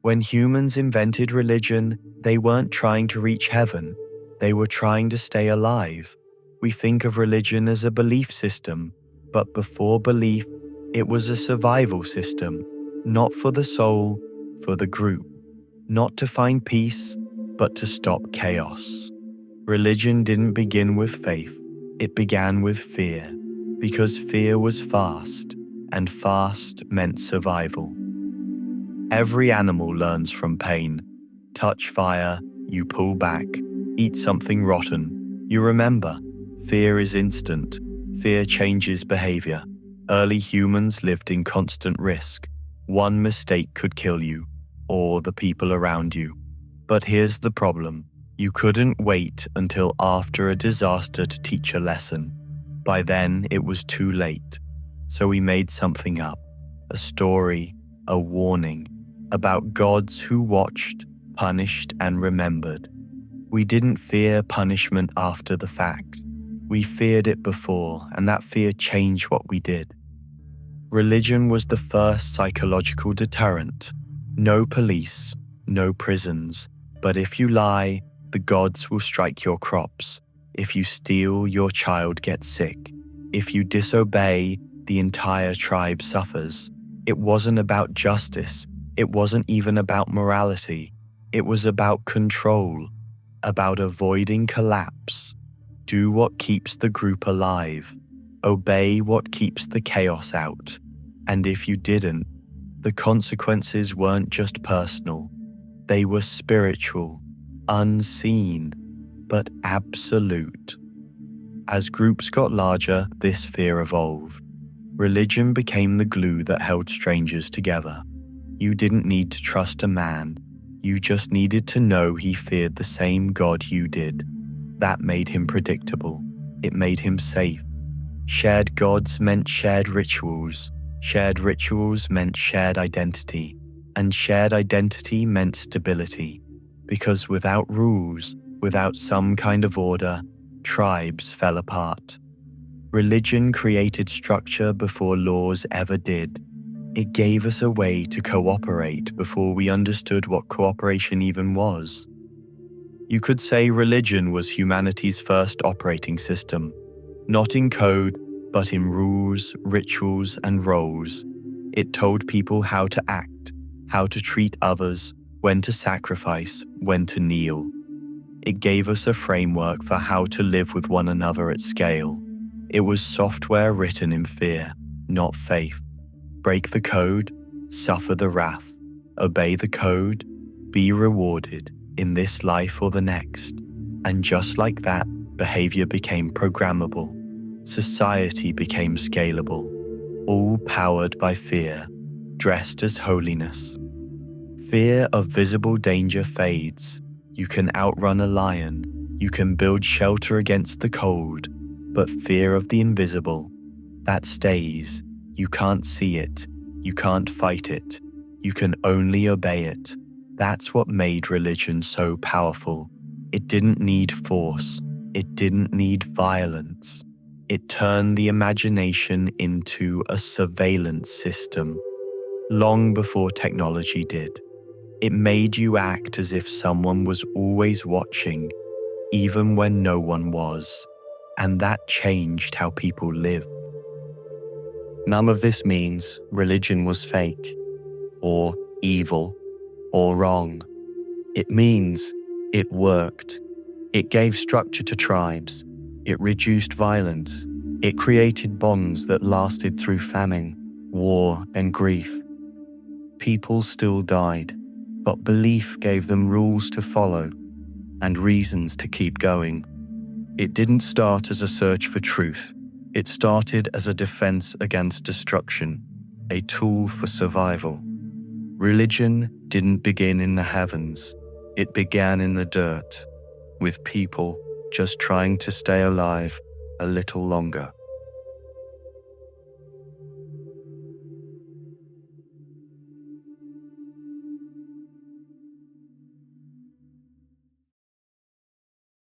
When humans invented religion, they weren't trying to reach heaven. They were trying to stay alive. We think of religion as a belief system, but before belief, it was a survival system, not for the soul, for the group. Not to find peace, but to stop chaos. Religion didn't begin with faith, it began with fear, because fear was fast, and fast meant survival. Every animal learns from pain. Touch fire, you pull back. Eat something rotten, you remember. Fear is instant. Fear changes behavior. Early humans lived in constant risk. One mistake could kill you, or the people around you. But here's the problem. You couldn't wait until after a disaster to teach a lesson. By then, it was too late. So we made something up. A story, a warning, about gods who watched, punished, and remembered. We didn't fear punishment after the fact. We feared it before, and that fear changed what we did. Religion was the first psychological deterrent. No police, no prisons, but if you lie, the gods will strike your crops. If you steal, your child gets sick. If you disobey, the entire tribe suffers. It wasn't about justice. It wasn't even about morality. It was about control, about avoiding collapse. Do what keeps the group alive. Obey what keeps the chaos out. And if you didn't, the consequences weren't just personal. They were spiritual, unseen, but absolute. As groups got larger, this fear evolved. Religion became the glue that held strangers together. You didn't need to trust a man. You just needed to know he feared the same God you did. That made him predictable. It made him safe. Shared gods meant shared rituals. Shared rituals meant shared identity. And shared identity meant stability. Because without rules, without some kind of order, tribes fell apart. Religion created structure before laws ever did. It gave us a way to cooperate before we understood what cooperation even was. You could say religion was humanity's first operating system, not in code, but in rules, rituals, and roles. It told people how to act, how to treat others, when to sacrifice, when to kneel. It gave us a framework for how to live with one another at scale. It was software written in fear, not faith. Break the code, suffer the wrath. Obey the code, be rewarded in this life or the next. And just like that, behavior became programmable. Society became scalable, all powered by fear, dressed as holiness. Fear of visible danger fades. You can outrun a lion. You can build shelter against the cold. But fear of the invisible, that stays. You can't see it. You can't fight it. You can only obey it. That's what made religion so powerful. It didn't need force. It didn't need violence. It turned the imagination into a surveillance system, long before technology did. It made you act as if someone was always watching, even when no one was. And that changed how people lived. None of this means religion was fake, or evil, or wrong. It means it worked. It gave structure to tribes. It reduced violence. It created bonds that lasted through famine, war, and grief. People still died, but belief gave them rules to follow and reasons to keep going. It didn't start as a search for truth. It started as a defense against destruction, a tool for survival. Religion didn't begin in the heavens. It began in the dirt, with people just trying to stay alive a little longer.